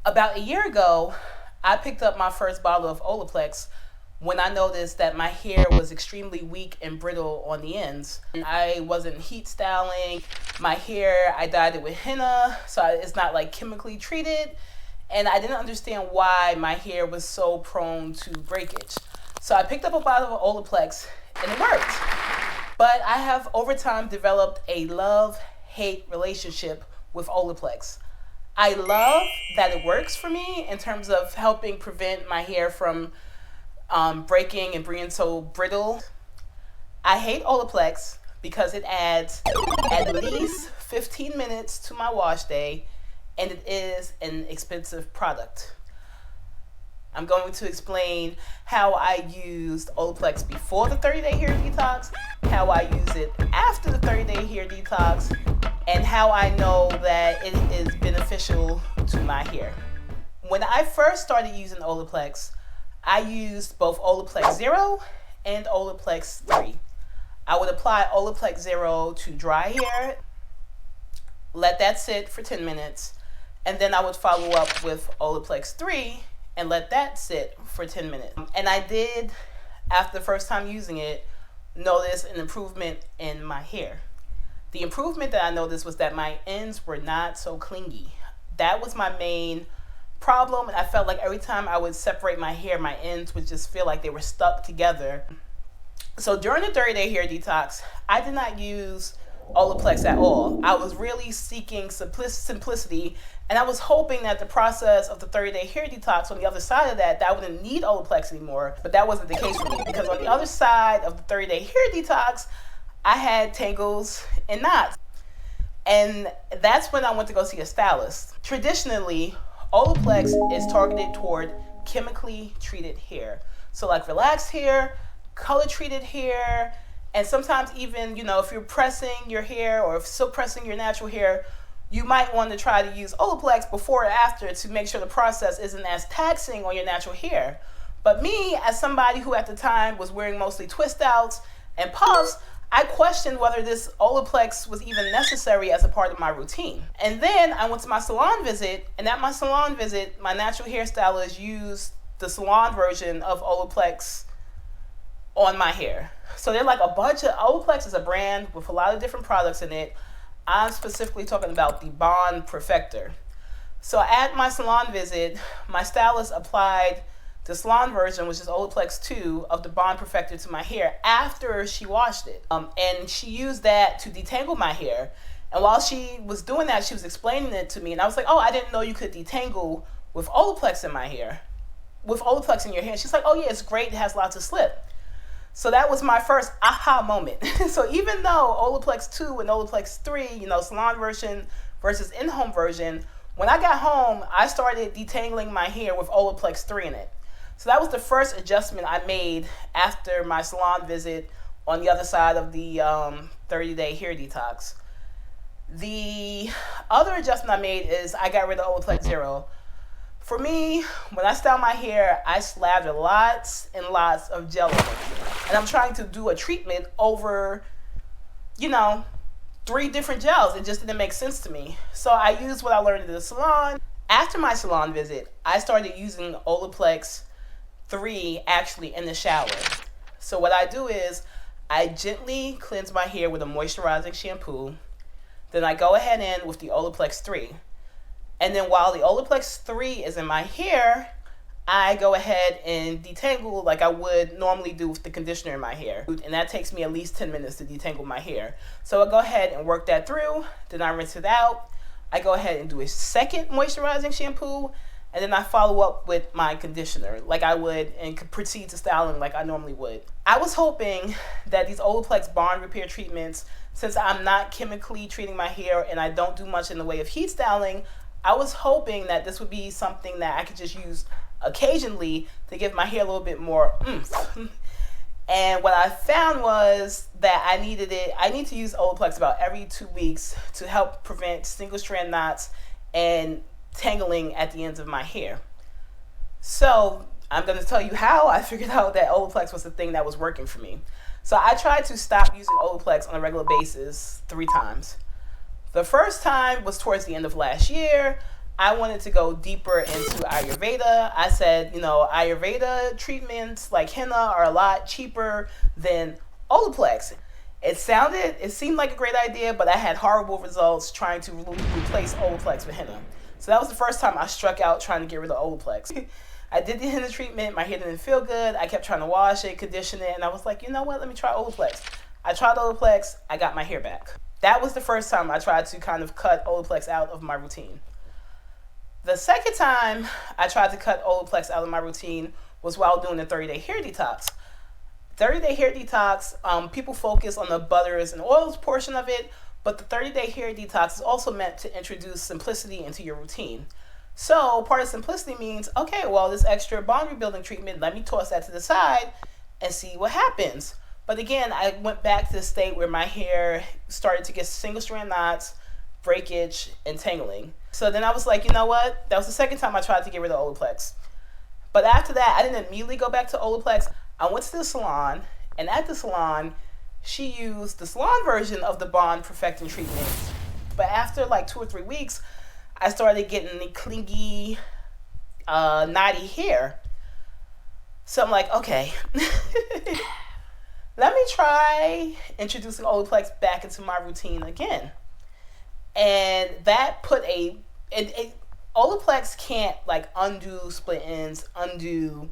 About a year ago, I picked up my first bottle of Olaplex when I noticed that my hair was extremely weak and brittle on the ends. I wasn't heat styling my hair. I dyed it with henna, so it's not like chemically treated. And I didn't understand why my hair was so prone to breakage. So I picked up a bottle of Olaplex and it worked. But I have over time developed a love-hate relationship with Olaplex. I love that it works for me in terms of helping prevent my hair from breaking and being so brittle. I hate Olaplex because it adds at least 15 minutes to my wash day, and it is an expensive product. I'm going to explain how I used Olaplex before the 30-day hair detox, how I use it after the 30-day hair detox, and how I know that it is beneficial to my hair. When I first started using Olaplex, I used both Olaplex 0 and Olaplex 3. I would apply Olaplex 0 to dry hair, let that sit for 10 minutes, and then I would follow up with Olaplex 3 and let that sit for 10 minutes. And I did, after the first time using it, notice an improvement in my hair. The improvement that I noticed was that my ends were not so clingy. That was my main problem, and I felt like every time I would separate my hair, my ends would just feel like they were stuck together. So during the 30-day hair detox, I did not use Olaplex at all. I was really seeking simplicity, and I was hoping that the process of the 30-day hair detox, on the other side of that, I wouldn't need Olaplex anymore, but that wasn't the case for me, because on the other side of the 30-day hair detox, I had tangles and knots. And that's when I went to go see a stylist. Traditionally, Olaplex is targeted toward chemically treated hair. So like relaxed hair, color treated hair, and sometimes even, if you're pressing your hair or still pressing your natural hair, you might want to try to use Olaplex before or after to make sure the process isn't as taxing on your natural hair. But me, as somebody who at the time was wearing mostly twist outs and puffs, I questioned whether this Olaplex was even necessary as a part of my routine. And then I went to my salon visit, and at my salon visit, my natural hairstylist used the salon version of Olaplex on my hair. So they're like a bunch of, Olaplex is a brand with a lot of different products in it. I'm specifically talking about the Bond Perfector. So at my salon visit, my stylist applied the salon version, which is Olaplex 2 of the Bond Perfector, to my hair after she washed it. And she used that to detangle my hair. And while she was doing that, she was explaining it to me. And I was like, oh, I didn't know you could detangle with Olaplex in my hair. With Olaplex in your hair. She's like, oh yeah, it's great. It has lots of slip. So that was my first aha moment. So even though Olaplex 2 and Olaplex 3, salon version versus in-home version, when I got home, I started detangling my hair with Olaplex 3 in it. So that was the first adjustment I made after my salon visit on the other side of the 30-day hair detox. The other adjustment I made is I got rid of Olaplex 0. For me, when I style my hair, I slather lots and lots of gel on it. And I'm trying to do a treatment over, 3 different gels. It just didn't make sense to me. So I used what I learned in the salon. After my salon visit, I started using Olaplex 3 actually in the shower. So what I do is I gently cleanse my hair with a moisturizing shampoo. Then I go ahead in with the Olaplex 3. And then while the Olaplex 3 is in my hair, I go ahead and detangle like I would normally do with the conditioner in my hair. And that takes me at least 10 minutes to detangle my hair. So I go ahead and work that through. Then I rinse it out. I go ahead and do a second moisturizing shampoo. And then I follow up with my conditioner like I would and proceed to styling like I normally would. I was hoping that these Olaplex Bond Repair treatments, since I'm not chemically treating my hair and I don't do much in the way of heat styling, I was hoping that this would be something that I could just use occasionally to give my hair a little bit more oomph. And what I found was that I need to use Olaplex about every 2 weeks to help prevent single strand knots and tangling at the ends of my hair. So I'm going to tell you how I figured out that Olaplex was the thing that was working for me. So I tried to stop using Olaplex on a regular basis 3 times. The first time was towards the end of last year. I wanted to go deeper into Ayurveda. I said, Ayurveda treatments like henna are a lot cheaper than Olaplex. It seemed like a great idea, but I had horrible results trying to replace Olaplex with henna. So that was the first time I struck out trying to get rid of Olaplex. I did the henna treatment, my hair didn't feel good. I kept trying to wash it, condition it, and I was like, you know what, let me try Olaplex. I tried Olaplex, I got my hair back. That was the first time I tried to kind of cut Olaplex out of my routine. The second time I tried to cut Olaplex out of my routine was while doing the 30-day hair detox. 30-day hair detox, people focus on the butters and oils portion of it, but the 30-day hair detox is also meant to introduce simplicity into your routine. So part of simplicity means, okay, well, this extra bond rebuilding treatment, let me toss that to the side and see what happens. But again, I went back to the state where my hair started to get single strand knots, breakage, and tangling. So then I was like, you know what? That was the second time I tried to get rid of Olaplex. But after that, I didn't immediately go back to Olaplex. I went to the salon, and at the salon, she used the salon version of the bond perfecting treatment. But after like 2 or 3 weeks, I started getting the clingy, knotty hair. So I'm like, okay, let me try introducing Olaplex back into my routine again. And that put Olaplex can't like undo split ends, undo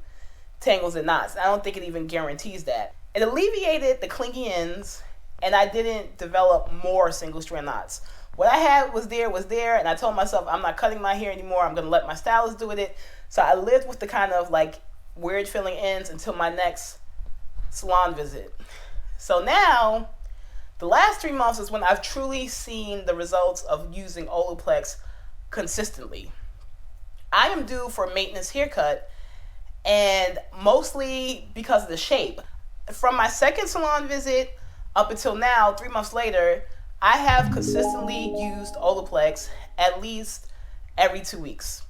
tangles and knots. I don't think it even guarantees that. It alleviated the clingy ends, and I didn't develop more single strand knots. What I had was there, and I told myself I'm not cutting my hair anymore. I'm gonna let my stylist do with it. So I lived with the kind of like weird feeling ends until my next salon visit. So now, the last 3 months is when I've truly seen the results of using Olaplex consistently. I am due for a maintenance haircut, and mostly because of the shape. From my second salon visit up until now, 3 months later, I have consistently used Olaplex at least every 2 weeks.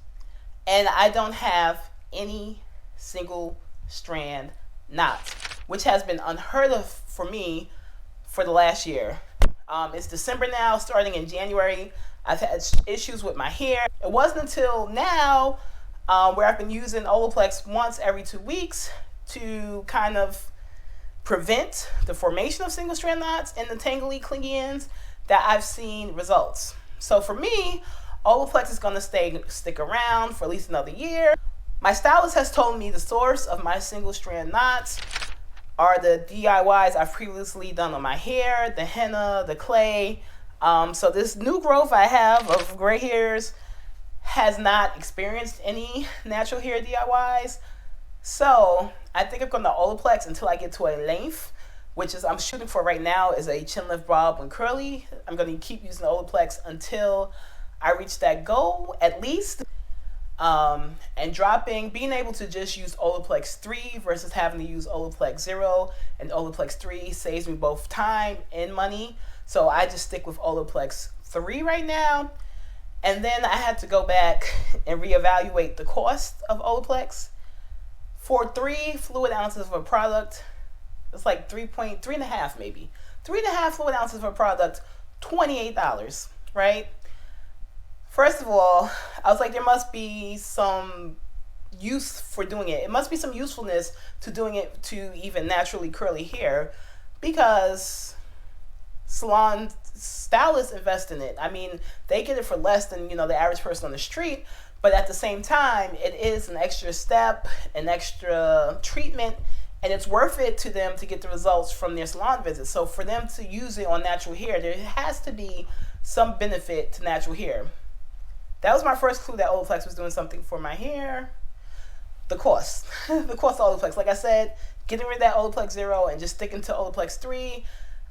And I don't have any single strand knots, which has been unheard of for me for the last year. It's December now, starting in January. I've had issues with my hair. It wasn't until now where I've been using Olaplex once every 2 weeks to kind of prevent the formation of single strand knots and the tangly, clingy ends that I've seen results. So for me, Olaplex is gonna stick around for at least another year. My stylist has told me the source of my single strand knots are the DIYs I've previously done on my hair, the henna, the clay. So this new growth I have of gray hairs has not experienced any natural hair DIYs. So I think I'm gonna Olaplex until I get to a length, which is I'm shooting for right now is a chin lift bob and curly. I'm gonna keep using the Olaplex until I reach that goal at least. And being able to just use Olaplex 3 versus having to use Olaplex 0 and Olaplex 3 saves me both time and money. So I just stick with Olaplex 3 right now. And then I had to go back and reevaluate the cost of Olaplex. For 3 fluid ounces of a product, it's like 3.5 maybe. 3.5 fluid ounces of a product, $28, right? First of all, I was like, there must be some use for doing it. It must be some usefulness to doing it to even naturally curly hair, because salon stylists invest in it. I mean, they get it for less than, the average person on the street, but at the same time, it is an extra step, an extra treatment, and it's worth it to them to get the results from their salon visits. So for them to use it on natural hair, there has to be some benefit to natural hair. That was my first clue that Olaplex was doing something for my hair. The cost. The cost of Olaplex. Like I said, getting rid of that Olaplex 0 and just sticking to Olaplex 3,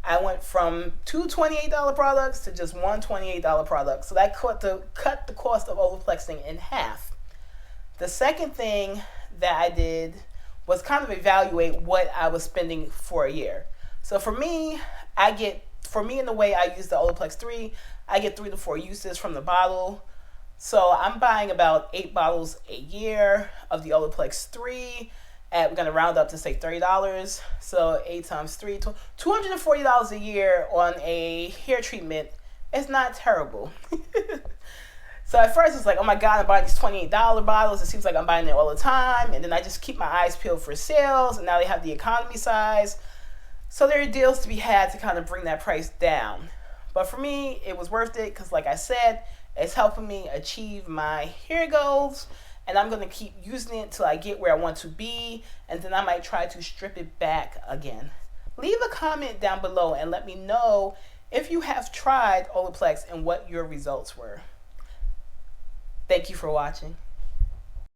I went from 2 $28 products to just 1 $28 product. So that cut the cost of Olaplexing in half. The second thing that I did was kind of evaluate what I was spending for a year. So for me, in the way I use the Olaplex 3, I get 3 to 4 uses from the bottle. So I'm buying about 8 bottles a year of the Olaplex 3. We're going to round up to say $30. So 8 times 3, $240 a year on a hair treatment is not terrible. So at first it's like, oh my God, I'm buying these $28 bottles. It seems like I'm buying it all the time. And then I just keep my eyes peeled for sales. And now they have the economy size. So there are deals to be had to kind of bring that price down. But for me, it was worth it because, like I said, it's helping me achieve my hair goals. And I'm going to keep using it till I get where I want to be. And then I might try to strip it back again. Leave a comment down below and let me know if you have tried Olaplex and what your results were. Thank you for watching.